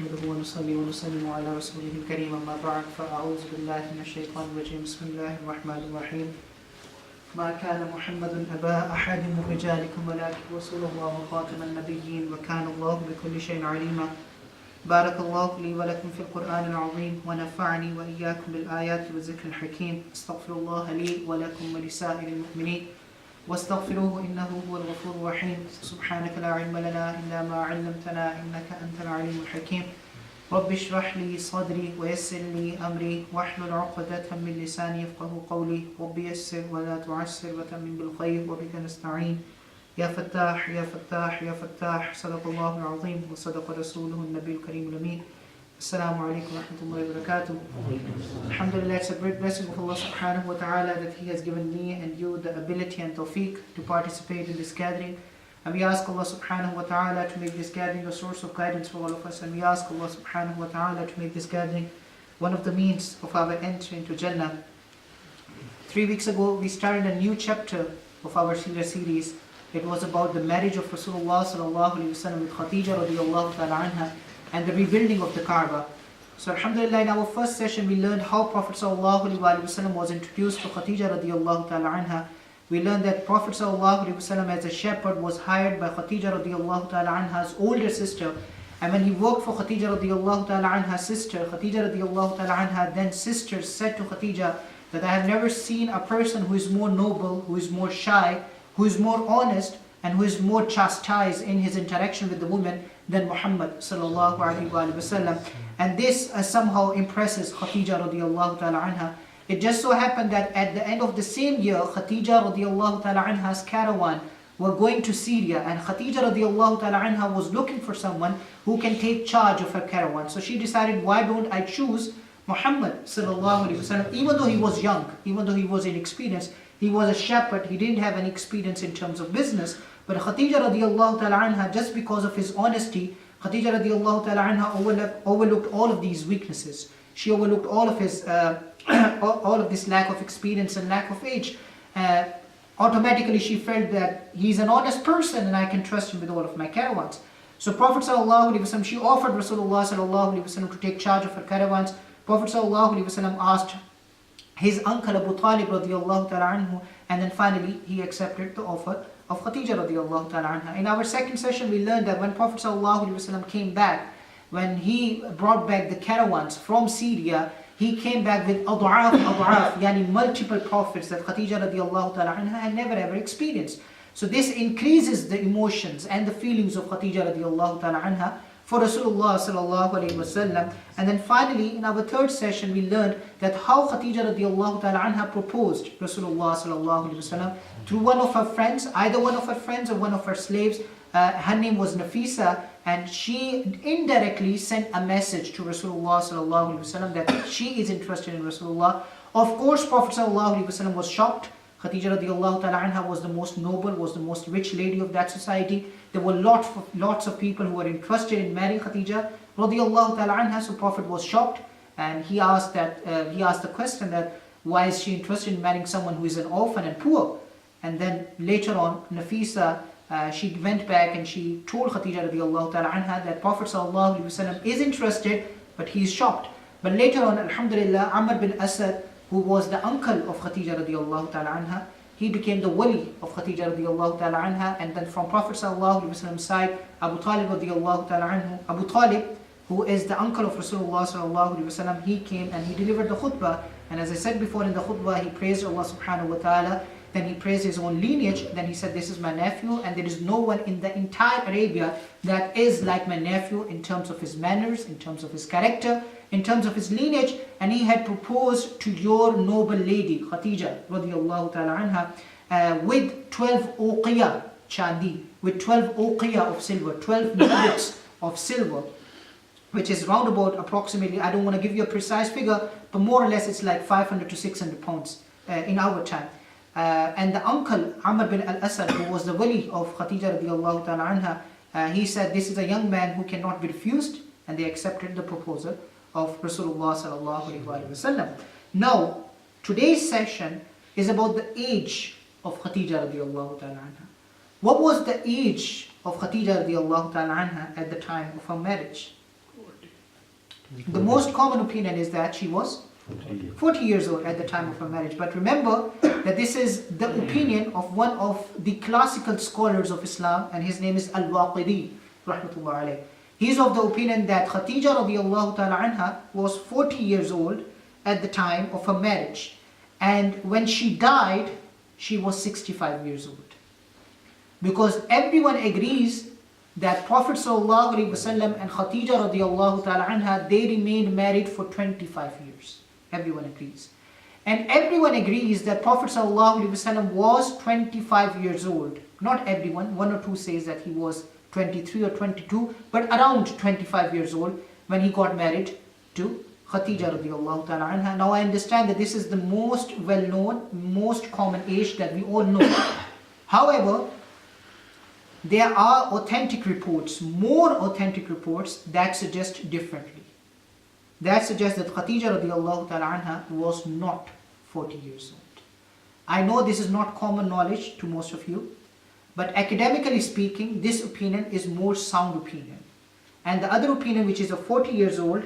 نحمده ونصلي ونسلم على رسوله الكريم أما بعد فأعوذ بالله من الشيطان الرجيم بسم الله الرحمن الرحيم ما كان محمد أبا أحد من رجالكم ولكن رسول الله وخاتم النبيين وكان الله بكل شيء عليما بارك الله لي ولكم في القرآن العظيم ونفعني وإياكم بالآيات والذكر الحكيم استغفر الله لي ولكم ولسائر المؤمنين واستغفروه إنه هو الغفور الرحيم سبحانك لا علم لنا إلا ما علمتنا إنك أنت العليم الحكيم رب اشرح لي صدري ويسر لي أمري واحلل عقدة من لساني يفقه قولي رب يسر ولا تعسر وتمم بالخير وبك نستعين يا فتاح يا فتاح يا فتاح صدق الله العظيم وصدق رسوله النبي الكريم الأمين Assalamu alaikum wa rahmatullahi wa barakatuh. Alhamdulillah, it's a great blessing of Allah subhanahu wa ta'ala that He has given me and you the ability and tawfiq to participate in this gathering. And we ask Allah subhanahu wa ta'ala to make this gathering a source of guidance for all of us. And we ask Allah subhanahu wa ta'ala to make this gathering one of the means of our entry into Jannah. 3 weeks ago, we started a new chapter of our Seerah series. It was about the marriage of Rasulullah sallallahu alayhi wa sallam with Khadija radiallahu ta'ala anha, and the rebuilding of the Kaaba. So alhamdulillah, in our first session we learned how Prophet ﷺ was introduced to Khadija radiallahu ta'ala anha. We learned that Prophet ﷺ as a shepherd was hired by Khadija radiallahu ta'ala anha's older sister, and when he worked for Khadija radiallahu ta'ala anha's sister, Khadija radiallahu ta'ala anha then sister said to Khadija that I have never seen a person who is more noble, who is more shy, who is more honest, and who is more chastised in his interaction with the woman than Muhammad sallallahu alaihi wasallam. And this somehow impresses Khadija radiallahu ta'ala anha. It just so happened that at the end of the same year, Khadija radiallahu ta'ala anha's caravan were going to Syria, and Khadija radiallahu ta'ala anha was looking for someone who can take charge of her caravan. So she decided, why don't I choose Muhammad sallallahu alaihi wasallam? Even though he was young, even though he was inexperienced, he was a shepherd, he didn't have any experience in terms of business. But Khadija radiallahu ta'ala anha, just because of his honesty, Khadija radiallahu ta'ala anha overlooked all of these weaknesses. She overlooked all of his, all of this lack of experience and lack of age. Automatically she felt that he's an honest person and I can trust him with all of my caravans. So Prophet sallallahu alaihi wasallam, she offered Rasulullah sallallahu alaihi wasallam to take charge of her caravans. Prophet sallallahu alaihi wasallam asked his uncle Abu Talib radiallahu ta'ala anhu, and then finally he accepted the offer of Khadija radiallahu ta'ala anha. In our second session we learned that when Prophet sallallahu alaihi wasallam came back, when he brought back the caravans from Syria, he came back with ad'af, yani multiple prophets that Khadija radiallahu ta'ala anha had never ever experienced. So this increases the emotions and the feelings of Khadija radiallahu ta'ala anha for Rasulullah sallallahu alayhi wasallam. And then finally, in our third session, we learned that how Khadija radiallahu ta'ala anha proposed Rasulullah sallallahu alayhi wasallam through one of her friends, either one of her friends or one of her slaves. Her name was Nafisa, and she indirectly sent a message to Rasulullah sallallahu alayhi wasallam that she is interested in Rasulullah. Of course, Prophet sallallahu alayhi wasallam was shocked. Khadija radiallahu ta'ala anha was the most noble, was the most rich lady of that society. There were lots of people who were interested in marrying Khadija radiallahu ta'ala anha. So Prophet was shocked, and he asked the question that why is she interested in marrying someone who is an orphan and poor? And then later on, Nafisa, she went back and she told Khadija radiallahu ta'ala anha that Prophet sallallahu alaihi wasallam is interested, but he is shocked. But later on, alhamdulillah, Amr bin Asad, who was the uncle of Khadija radiallahu ta'ala anha, he became the wali of Khadija radiallahu ta'ala anha. And then from Prophet sallallahu alaihi wasallam's side, Abu Talib radiallahu ta'ala anhu, Abu Talib, who is the uncle of Rasulullah sallallahu alaihi wasallam, he came and he delivered the khutbah. And as I said before in the khutbah, he praised Allah subhanahu wa ta'ala. Then he praised his own lineage. Then he said, this is my nephew, and there is no one in the entire Arabia that is like my nephew in terms of his manners, in terms of his character, in terms of his lineage. And he had proposed to your noble lady Khadija radiallahu ta'ala anha with 12 uqiyah chandi, with 12 uqiyah of silver, 12 nuggets of silver, which is round about approximately, I don't want to give you a precise figure, but more or less it's like 500 to 600 pounds in our time. And the uncle Amr bin al-Asad, who was the wali of Khadija radiallahu ta'ala anha, he said this is a young man who cannot be refused, and they accepted the proposal of Rasulullah sallallahu alaihi wasallam. Now, today's session is about the age of Khadija radiallahu ta'ala anha. What was the age of Khadija radiallahu ta'ala anha at the time of her marriage? The most common opinion is that she was 40 years old at the time of her marriage. But remember that this is the opinion of one of the classical scholars of Islam, and his name is Al-Waqidi, rahmatullah alayh. He's of the opinion that Khadija radiallahu ta'ala anha was 40 years old at the time of her marriage. And when she died, she was 65 years old. Because everyone agrees that Prophet sallallahu alaihi wasallam and Khadija radiallahu ta'ala anha, they remained married for 25 years. Everyone agrees. And everyone agrees that Prophet ﷺ was 25 years old. Not everyone, one or two says that he was 23 or 22, but around 25 years old when he got married to Khadija radiallahu ta'ala anha. Now I understand that this is the most well-known, most common age that we all know. However, there are authentic reports, more authentic reports that suggest differently. That suggests that Khadija radiallahu ta'ala anha was not 40 years old. I know this is not common knowledge to most of you, but academically speaking, this opinion is more sound opinion. And the other opinion, which is of 40 years old,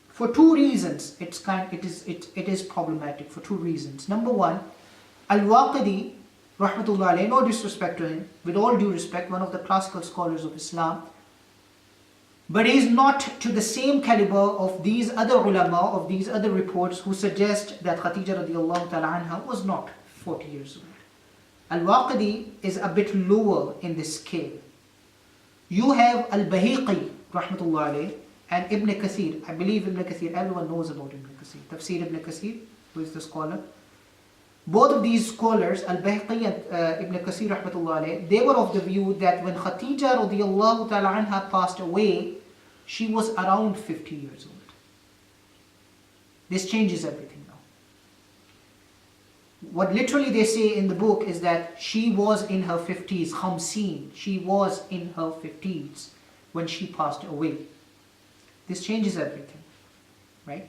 for two reasons, it is problematic for two reasons. Number one, Al-Waqidi, rahmatullah alayhi, no disrespect to him, with all due respect, one of the classical scholars of Islam, but he is not to the same caliber of these other ulama, of these other reports who suggest that Khadija radiallahu ta'ala anha was not 40 years old. Al-Waqidi is a bit lower in this scale. You have Al-Bahiqi, rahmatullah alayh, and Ibn Kathir. I believe Ibn Kathir, everyone knows about Ibn Kathir. Tafsir Ibn Kathir, who is the scholar. Both of these scholars, Al-Bahiqi and Ibn Kathir, rahmatullah alayh, they were of the view that when Khadija radiallahu ta'ala anha passed away, she was around 50 years old. This changes everything now. What literally they say in the book is that she was in her 50s, khamseen. She was in her 50s when she passed away. This changes everything, right?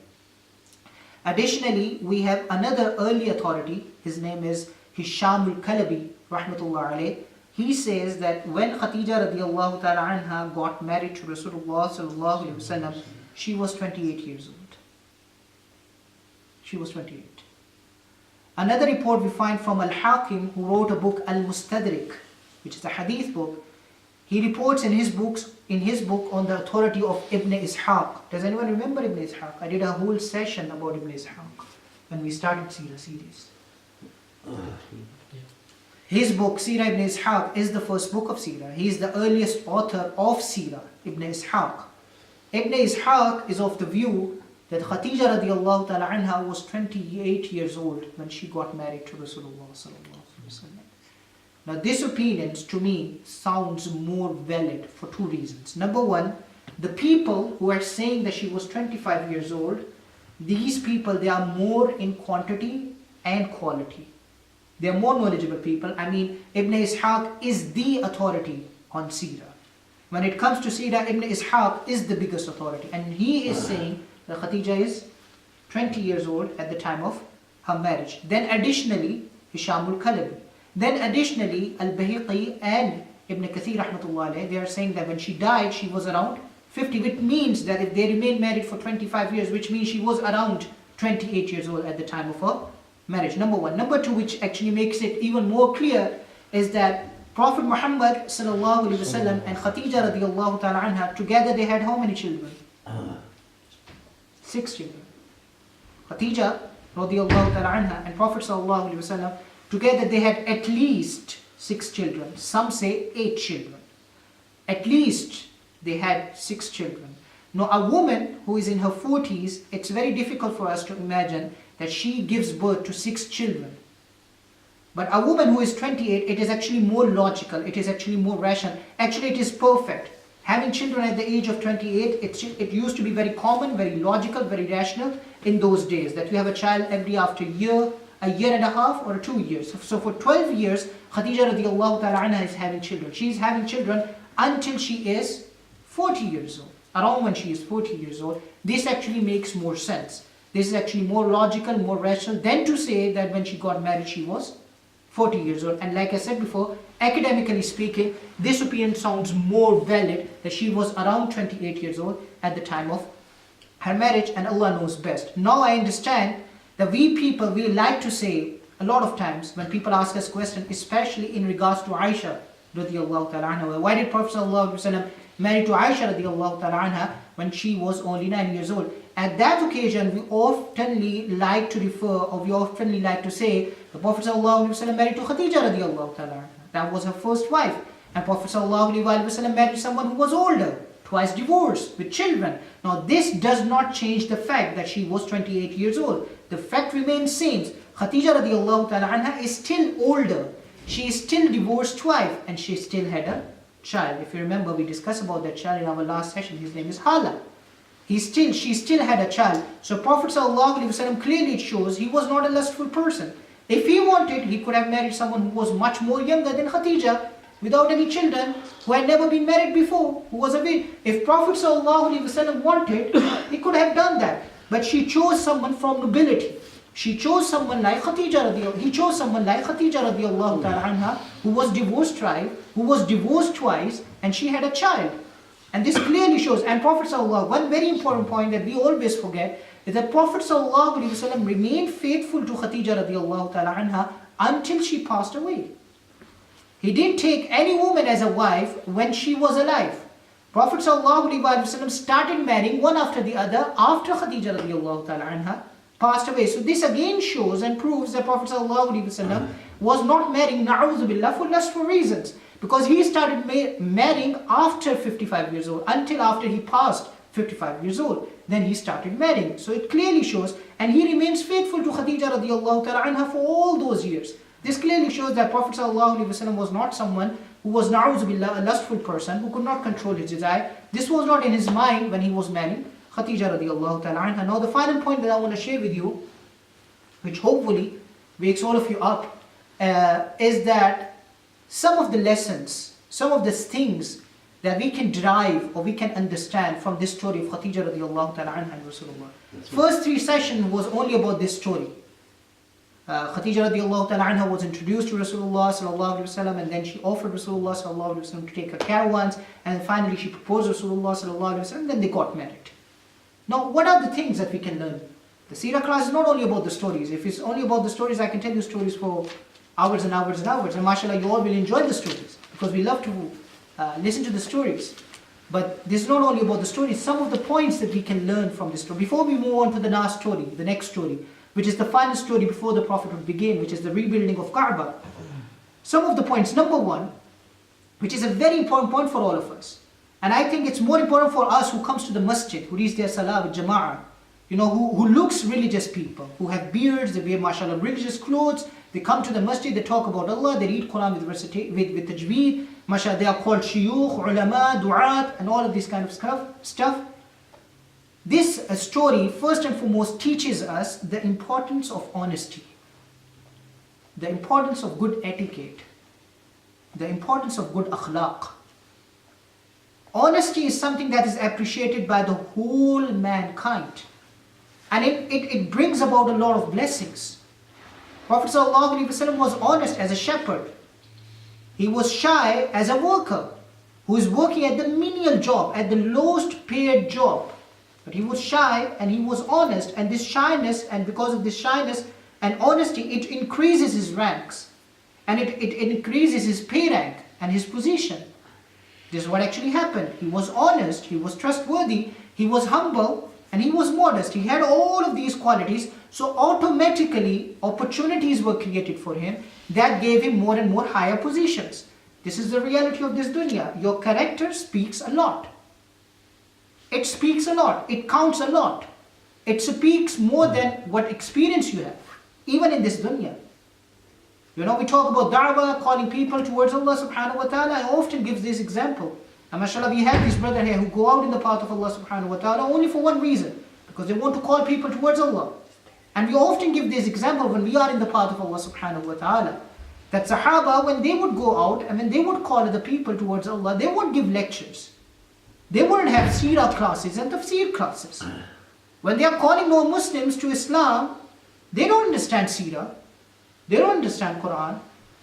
Additionally, we have another early authority. His name is Hisham al-Kalabi, rahmatullah alayh. He says that when Khadija radiallahu ta'ala anha got married to Rasulullah sallallahu alayhi wasallam, she was 28 years old. She was 28. Another report we find from Al-Hakim, who wrote a book Al-Mustadrik, which is a hadith book. He reports in his book on the authority of Ibn Ishaq. Does anyone remember Ibn Ishaq? I did a whole session about Ibn Ishaq when we started Seerah series. His book, Seerah Ibn Ishaq, is the first book of Seerah. He is the earliest author of Seerah, Ibn Ishaq. Ibn Ishaq is of the view that Khadija radiallahu ta'ala anha was 28 years old when she got married to Rasulullah sallallahu alaihi wasallam. Now this opinion to me sounds more valid for two reasons. Number one, the people who are saying that she was 25 years old, these people, they are more in quantity and quality. They are more knowledgeable people. I mean, Ibn Ishaq is the authority on Seerah. When it comes to Seerah, Ibn Ishaq is the biggest authority. And he is saying that Khadija is 20 years old at the time of her marriage. Then additionally, Hisham al-Kalabi. Then additionally, Al-Bahiqi and Ibn Kathir rahmatullah alayh, they are saying that when she died, she was around 50, which means that if they remained married for 25 years, which means she was around 28 years old at the time of her marriage. Number one. Number two, which actually makes it even more clear, is that Prophet Muhammad sallallahu alaihi wasallam and Khadija radiallahu ta'ala anha, together they had how many children? 6 children. Khadija radiallahu ta'ala anha and Prophet sallallahu alaihi wasallam, together they had at least 6 children. Some say 8 children. At least they had 6 children. Now a woman who is in her 40s, it's very difficult for us to imagine that she gives birth to 6 children. But a woman who is 28, it is actually more logical, it is actually more rational. Actually it is perfect. Having children at the age of 28, it used to be very common, very logical, very rational in those days. That you have a child every after a year and a half or 2 years. So for 12 years, Khadija radiallahu ta'ala anha is having children. She is having children until she is 40 years old. Around when she is 40 years old. This actually makes more sense. This is actually more logical, more rational than to say that when she got married she was 40 years old. And like I said before, academically speaking, this opinion sounds more valid, that she was around 28 years old at the time of her marriage, and Allah knows best. Now I understand that we people, we like to say a lot of times when people ask us questions, especially in regards to Aisha radiallahu ta'ala anha, why did Prophet sallallahu alaihi wasallam marry to Aisha radiallahu ta'ala anha when she was only 9 years old? At that occasion, we oftenly like to refer, or we oftenly like to say, the Prophet sallallahu alaihi wasallam married to Khadija radiallahu ta'ala anha. That was her first wife. And Prophet sallallahu alaihi wasallam married someone who was older, twice divorced, with children. Now this does not change the fact that she was 28 years old. The fact remains same. Khadija radiallahu ta'ala anha is still older. She is still divorced twice, and she still had a child. If you remember, we discussed about that child in our last session. His name is Hala. She still had a child. So Prophet sallallahu alaihi wasallam, clearly it shows he was not a lustful person. If he wanted, he could have married someone who was much more younger than Khadija, without any children, who had never been married before, who was a virgin. If Prophet ﷺ wanted, he could have done that. But she chose someone from nobility. She chose someone like Khadija he chose someone like Khadija radiallahu ta'ala anha, who was divorced twice, and she had a child. And this clearly shows, and Prophet ﷺ, one very important point that we always forget, is that Prophet ﷺ remained faithful to Khadija radiallahu ta'ala anha until she passed away. He didn't take any woman as a wife when she was alive. Prophet ﷺ started marrying one after the other after Khadija radiallahu ta'ala anha passed away. So this again shows and proves that Prophet ﷺ was not marrying, na'udhu billah, for lustful reasons. Because he started marrying after 55 years old, until after he passed 55 years old. Then he started marrying. So it clearly shows, and he remains faithful to Khadija radiallahu ta'ala anha for all those years. This clearly shows that Prophet ﷺ was not someone who was, na'udhu billah, a lustful person, who could not control his desire. This was not in his mind when he was marrying Khadija radiallahu ta'ala anha. Now the final point that I want to share with you, which hopefully wakes all of you up, is that some of the lessons, some of the things that we can derive or we can understand from this story of Khadija radiallahu ta'ala anha and Rasulullah. First 3 sessions was only about this story. Khadija radiallahu ta'ala anha was introduced to Rasulullah sallallahu alaihi wasallam, and then she offered Rasulullah sallallahu alaihi wasallam to take her caravans, and finally she proposed Rasulullah sallallahu alaihi wasallam, and then they got married. Now, what are the things that we can learn? The Seerah class is not only about the stories. If it's only about the stories, I can tell you stories for hours and hours and hours, and mashallah, you all will enjoy the stories, because we love to listen to the stories. But this is not only about the stories, some of the points that we can learn from this story. Before we move on to the last story, the next story, which is the final story before the Prophet would begin, which is the rebuilding of Kaaba. Some of the points. Number 1, which is a very important point for all of us. And I think it's more important for us who comes to the masjid, who reads their salah with jama'ah, who looks religious people, who have beards, they wear mashallah religious clothes, they come to the masjid, they talk about Allah, they read Quran with tajweed, mashallah, they are called shuyukh, ulama, du'at, and all of this kind of stuff. This story, first and foremost, teaches us the importance of honesty, the importance of good etiquette, the importance of good akhlaq. Honesty is something that is appreciated by the whole mankind, and it brings about a lot of blessings. Prophet ﷺ was honest as a shepherd. He was shy as a worker who is working at the menial job, at the lowest paid job. But he was shy and he was honest, and this shyness, and because of this shyness and honesty, it increases his ranks, and it increases his pay rank and his position. This is what actually happened. He was honest, he was trustworthy, he was humble, and he was modest. He had all of these qualities, so automatically opportunities were created for him that gave him more and more higher positions. This is the reality of this dunya. Your character speaks a lot. It speaks a lot. It counts a lot. It speaks more than what experience you have, even in this dunya. We talk about da'wah, calling people towards Allah subhanahu wa ta'ala. I often give this example. And mashallah, we have this brother here who go out in the path of Allah subhanahu wa ta'ala only for one reason, because they want to call people towards Allah. And we often give this example when we are in the path of Allah subhanahu wa ta'ala, that Sahaba, when they would go out and when they would call the people towards Allah, they would give lectures. They wouldn't have Seerah classes and tafsir classes. When they are calling non-Muslims to Islam, they don't understand Seerah. They don't understand Quran.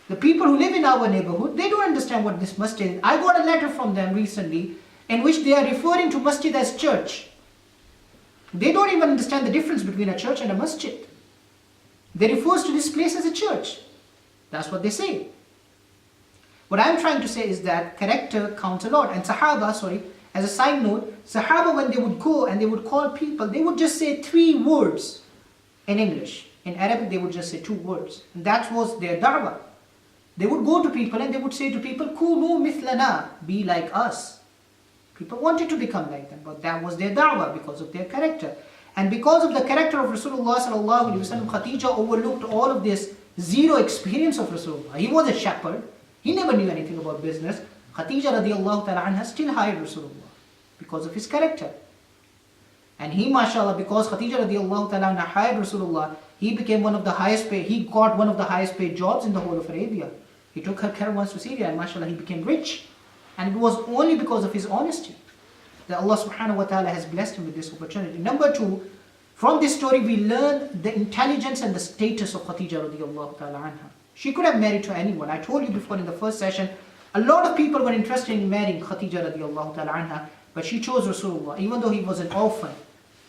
The people who live in our neighborhood, they don't understand what this masjid is. I got a letter from them recently in which they are referring to masjid as church. They don't even understand the difference between a church and a masjid. They refer to this place as a church. That's what they say. What I'm trying to say is that character counts a lot. And Sahaba, as a side note, Sahaba, when they would go and they would call people, they would just say 3 words in English. In Arabic, they would just say 2 words. And that was their da'wah. They would go to people and they would say to people, Kunu mithlana, be like us. People wanted to become like them, but that was their da'wah because of their character. And because of the character of Rasulullah sallallahu alaihi wasallam, Khadija overlooked all of this zero experience of Rasulullah. He was a shepherd. He never knew anything about business. Khadija radiallahu ta'ala anha still hired Rasulullah because of his character. And he, mashallah, because Khadija radiallahu ta'ala anha hired Rasulullah, he became one of the highest paid, he got one of the highest paid jobs in the whole of Arabia. He took her caravans to Syria and mashallah, he became rich. And it was only because of his honesty that Allah subhanahu wa ta'ala has blessed him with this opportunity. Number 2, from this story we learn the intelligence and the status of Khadija radiallahu ta'ala anha. She could have married to anyone. I told you before in the first session, a lot of people were interested in marrying Khadija radiallahu ta'ala anha, but she chose Rasulullah, even though he was an orphan,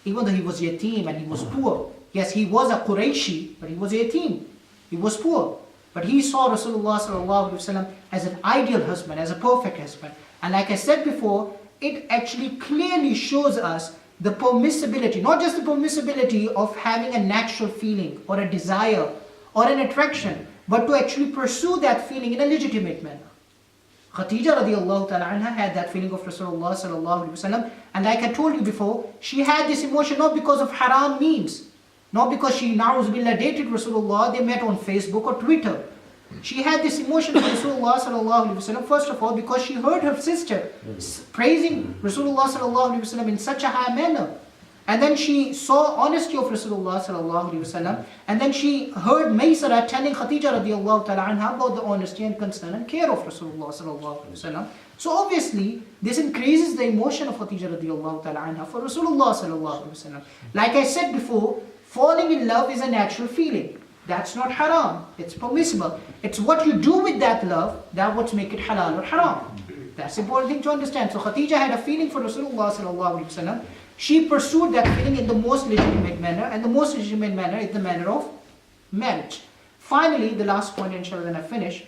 even though he was yatim and he was poor. Yes, he was a Qurayshi, but he was yatim. He was poor. But he saw Rasulullah sallallahu alaihi wasallam as an ideal husband, as a perfect husband. And like I said before, it actually clearly shows us the permissibility, not just the permissibility of having a natural feeling or a desire or an attraction, but to actually pursue that feeling in a legitimate manner. Khadija radiallahu ta'ala anha had that feeling of Rasulullah sallallahu alaihi wasallam, and like I told you before, she had this emotion not because of haram means, not because she na'uzubillah dated Rasulullah, they met on Facebook or Twitter. She had this emotion for Rasulullah sallallahu alaihi wasallam, first of all because she heard her sister praising Rasulullah sallallahu alaihi wasallam in such a high manner. And then she saw honesty of Rasulullah sallallahu alaihi wasallam, and then she heard Maysara telling Khadija radiallahu ta'ala anha about the honesty and concern and care of Rasulullah sallallahu alaihi wasallam. So obviously, this increases the emotion of Khadija radiallahu ta'ala anha for Rasulullah sallallahu alaihi wasallam. Like I said before, falling in love is a natural feeling. That's not haram. It's permissible. It's what you do with that love that what make it halal or haram. That's the important thing to understand. So Khadija had a feeling for Rasulullah sallallahu alaihi wasallam. She pursued that feeling in the most legitimate manner, and the most legitimate manner is the manner of marriage. Finally, the last point, inshallah, then I finish.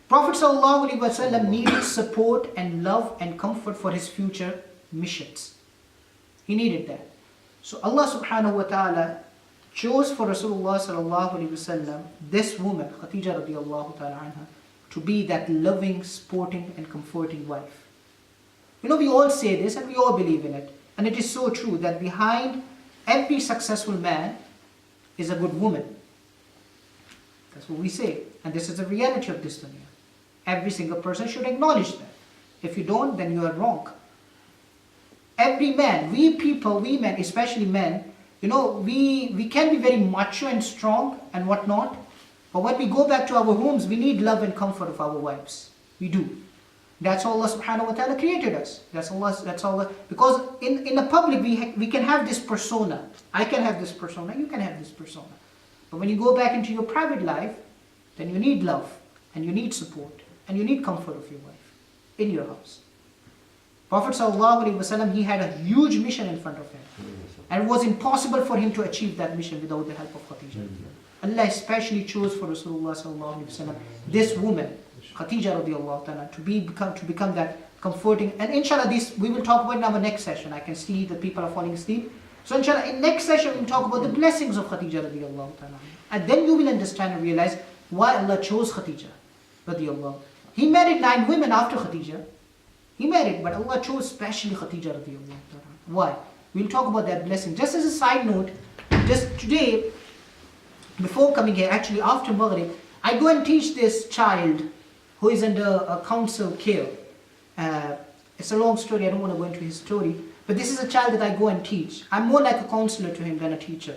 Prophet sallallahu alaihi wasallam needed support and love and comfort for his future missions. He needed that. So Allah subhanahu wa ta'ala chose for Rasulullah sallallahu alaihi wasallam this woman, Khadija radiallahu ta'ala anha, to be that loving, supporting and comforting wife. You know, we all say this and we all believe in it. And it is so true that behind every successful man is a good woman. That's what we say. And this is the reality of this dunya. Every single person should acknowledge that. If you don't, then you are wrong. Every man, we people, we men, especially men, you know, we can be very macho and strong and whatnot. But when we go back to our homes, we need love and comfort of our wives. We do. That's how Allah subhanahu wa ta'ala created us. That's Allah. Because in the public, we can have this persona. I can have this persona, you can have this persona. But when you go back into your private life, then you need love, and you need support, and you need comfort of your wife in your house. Prophet sallallahu alaihi wasallam, he had a huge mission in front of him. And it was impossible for him to achieve that mission without the help of Khadija. Allah especially chose for Rasulullah sallallahu alaihi wasallam this woman, Khadija radiallahu ta'ala, to become that comforting. And inshallah, this we will talk about in our next session. I can see that people are falling asleep. So inshallah, in next session we will talk about the blessings of Khadija radiallahu ta'ala. And then you will understand and realize why Allah chose Khadija radiallahu. He married 9 women after Khadija. He married, but Allah chose especially Khadija radiallahu ta'ala. Why? We'll talk about that blessing. Just as a side note, just today, before coming here, actually after Maghrib, I go and teach this child who is under a council care. It's a long story, I don't want to go into his story. But this is a child that I go and teach. I'm more like a counselor to him than a teacher.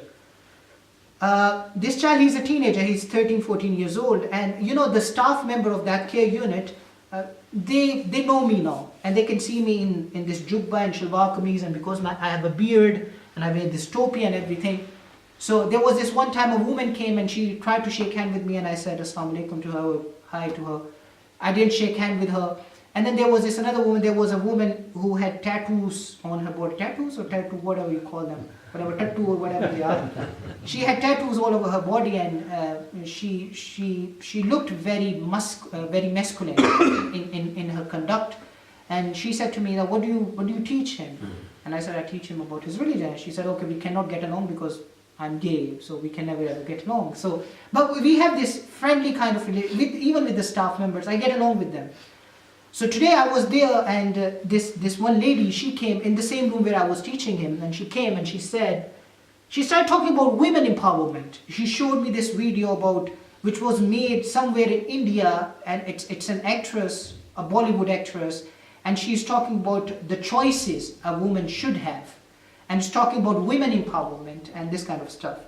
This child, he's a teenager, he's 13, 14 years old. And you know, the staff member of that care unit, they know me now. And they can see me in this jubba and shalwar kameez. And because I have a beard and I wear this topi and everything. So there was this one time a woman came and she tried to shake hand with me. And I said Assalamu alaikum to her, hi to her. I didn't shake hand with her. And then there was this another woman, there was a woman who had tattoos on her body, tattoos or tattoo, whatever you call them, whatever tattoo or whatever they are. She had tattoos all over her body, and she looked very masculine in her conduct. And she said to me, that, what do you teach him? And I said, I teach him about his religion. And she said, okay, we cannot get along because I'm gay, so we can never ever get along. So, but we have this friendly kind of relationship, even with the staff members. I get along with them. So today I was there, and this one lady, she came in the same room where I was teaching him, and she came and she started talking about women empowerment. She showed me this video which was made somewhere in India, and it's an actress, a Bollywood actress, and she's talking about the choices a woman should have, and it's talking about women empowerment and this kind of stuff.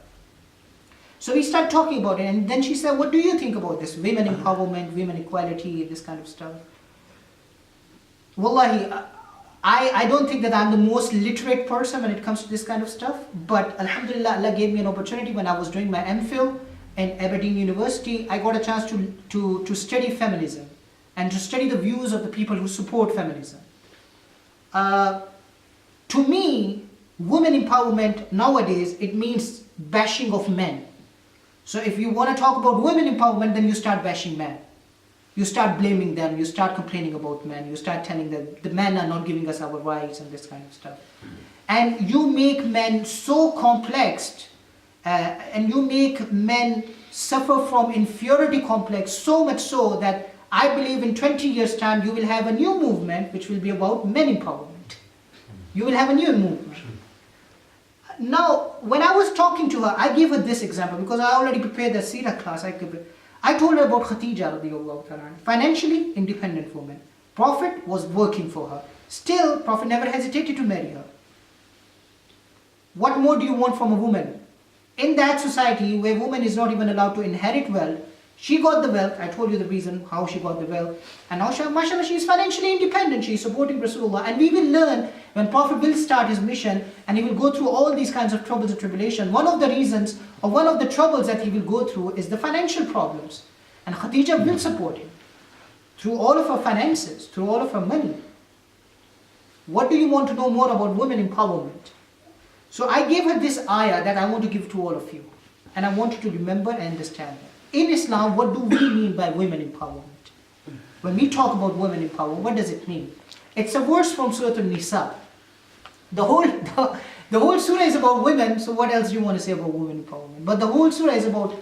So we started talking about it, and then she said, what do you think about this women empowerment, women equality, this kind of stuff? Wallahi, I don't think that I'm the most literate person when it comes to this kind of stuff, but Alhamdulillah, Allah gave me an opportunity when I was doing my MPhil in Aberdeen University. I got a chance to study feminism and to study the views of the people who support feminism. To me, women empowerment nowadays, it means bashing of men. So if you want to talk about women empowerment, then you start bashing men. You start blaming them, you start complaining about men, you start telling them the men are not giving us our rights and this kind of stuff. And you make men so complex, and you make men suffer from inferiority complex so much so that I believe in 20 years' time you will have a new movement which will be about men empowerment. You will have a new movement. Now, when I was talking to her, I gave her this example because I already prepared the Seerah class. I told her about Khadija radiallahu ta'ala, financially independent woman. Prophet was working for her. Still, Prophet never hesitated to marry her. What more do you want from a woman? In that society where woman is not even allowed to inherit wealth, she got the wealth. I told you the reason how she got the wealth. And now, mashallah, she is financially independent. She is supporting Rasulullah. And we will learn when Prophet will start his mission and he will go through all these kinds of troubles and tribulation. One of the reasons or one of the troubles that he will go through is the financial problems. And Khadija will support him through all of her finances, through all of her money. What do you want to know more about women empowerment? So I gave her this ayah that I want to give to all of you. And I want you to remember and understand that. In Islam, what do we mean by women empowerment? When we talk about women empowerment, what does it mean? It's a verse from Surah An-Nisa. The whole surah is about women, so what else do you want to say about women empowerment? But the whole surah is about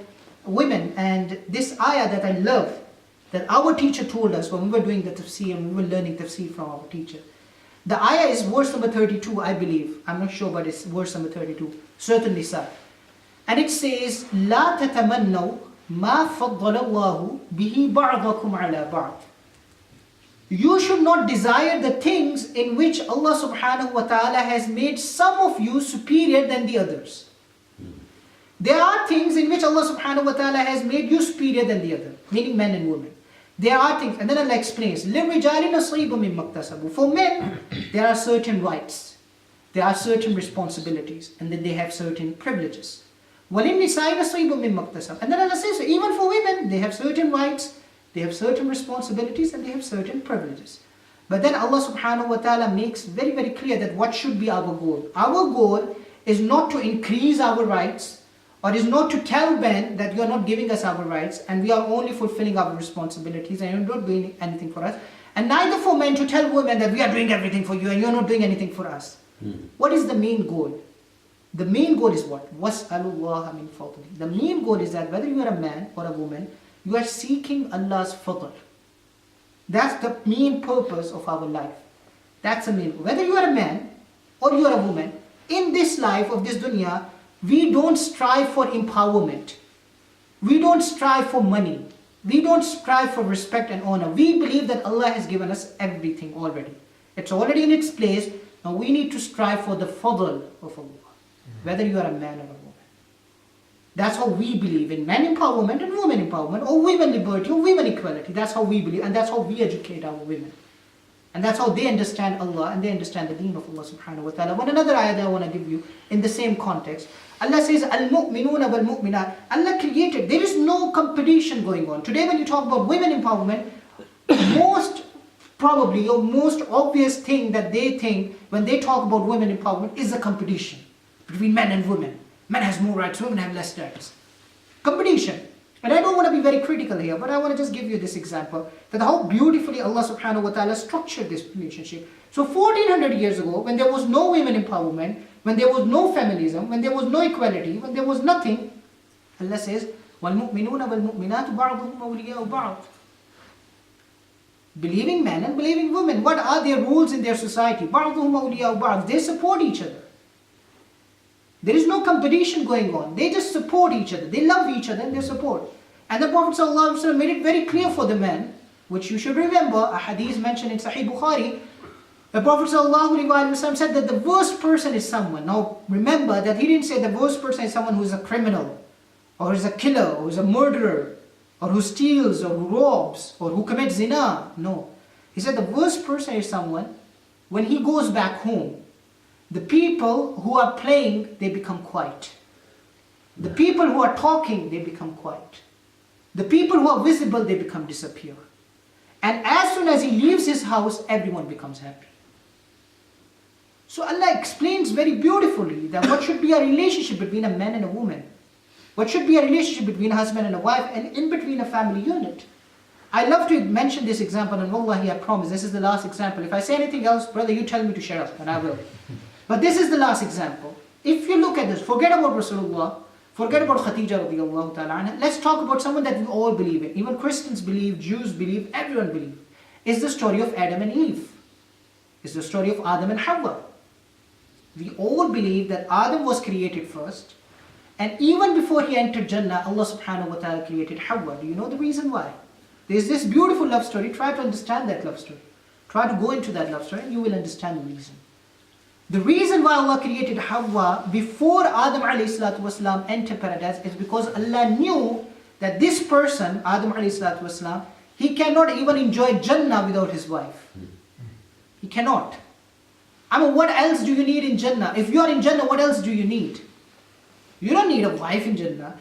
women, and this ayah that I love, that our teacher told us when we were doing the tafsir and we were learning tafsir from our teacher. The ayah is verse number 32, I believe. I'm not sure, but it's verse number 32. Surah An-Nisa. And it says, لا تتمنوا ما فضل الله به بعضكم على بعض. You should not desire the things in which Allah subhanahu wa ta'ala has made some of you superior than the others. There are things in which Allah subhanahu wa ta'ala has made you superior than the other, meaning men and women. There are things, and then Allah explains, لِلرِّجَالِ نَصِيبٌ مِّمَّا اكْتَسَبُوا. For men, there are certain rights, there are certain responsibilities, and then they have certain privileges. وَلِلنِّسَاءِ نَصِيبٌ مِّمَّا اكْتَسَبُوا. And then Allah says, so even for women, they have certain rights, they have certain responsibilities, and they have certain privileges. But then Allah subhanahu wa ta'ala makes very, very clear that what should be our goal. Our goal is not to increase our rights, or is not to tell men that you are not giving us our rights, and we are only fulfilling our responsibilities, and you're not doing anything for us. And neither for men to tell women that we are doing everything for you, and you're not doing anything for us. What is the main goal? The main goal is what? وَاسْأَلُوا اللَّهَ مِنْ فَضْلِهِ. The main goal is that whether you are a man or a woman, you are seeking Allah's fadl. That's the main purpose of our life. That's the main goal. Whether you are a man or you are a woman, in this life of this dunya, we don't strive for empowerment. We don't strive for money. We don't strive for respect and honor. We believe that Allah has given us everything already. It's already in its place. Now we need to strive for the fadl of Allah. Whether you are a man or a woman. That's how we believe in men empowerment and women empowerment, or women liberty or women equality. That's how we believe, and that's how we educate our women. And that's how they understand Allah and they understand the deen of Allah subhanahu wa ta'ala. One another ayah that I want to give you in the same context. Allah says, Al-mu'minuna wal-mu'minat. Allah created, there is no competition going on. Today when you talk about women empowerment, most probably your most obvious thing that they think when they talk about women empowerment is a competition between men and women. Men has more rights, women have less rights. Competition. And I don't want to be very critical here, but I want to just give you this example that how beautifully Allah subhanahu wa ta'ala structured this relationship. So 1400 years ago, when there was no women empowerment, when there was no feminism, when there was no equality, when there was nothing, Allah says, وَالْمُؤْمِنُونَ وَالْمُؤْمِنَاتُ بَعْضُهُمْ أَوْلِيَاءُ بَعْضٍ. Believing men and believing women, what are their rules in their society? بَعْضُهُمْ أَوْلِيَاءُ بَعْضٍ. They support each other. There is no competition going on. They just support each other. They love each other and they support. And the Prophet ﷺ made it very clear for the men, which you should remember, a hadith mentioned in Sahih Bukhari. The Prophet ﷺ said that the worst person is someone. Now remember that he didn't say the worst person is someone who is a criminal, or is a killer, or is a murderer, or who steals, or who robs, or who commits zina. No. He said the worst person is someone, when he goes back home, the people who are playing, they become quiet. The people who are talking, they become quiet. The people who are visible, they become disappear. And as soon as he leaves his house, everyone becomes happy. So Allah explains very beautifully that what should be a relationship between a man and a woman. What should be a relationship between a husband and a wife, and in between a family unit. I love to mention this example, and wallahi I promise, this is the last example. If I say anything else, brother, you tell me to shut up, and I will. But this is the last example. If you look at this, forget about Rasulullah, forget about Khadija radiallahu ta'ala anha. Let's talk about someone that we all believe in. Even Christians believe, Jews believe, everyone believes. It's the story of Adam and Eve. It's the story of Adam and Hawa. We all believe that Adam was created first. And even before he entered Jannah, Allah subhanahu wa ta'ala created Hawa. Do you know the reason why? There's this beautiful love story. Try to understand that love story. Try to go into that love story and you will understand the reason. The reason why Allah created Hawa before Adam alayhi salatu wasalam entered paradise is because Allah knew that this person, Adam alayhi salatu wasalam, he cannot even enjoy Jannah without his wife. He cannot. I mean, what else do you need in Jannah? If you are in Jannah, what else do you need? You don't need a wife in Jannah.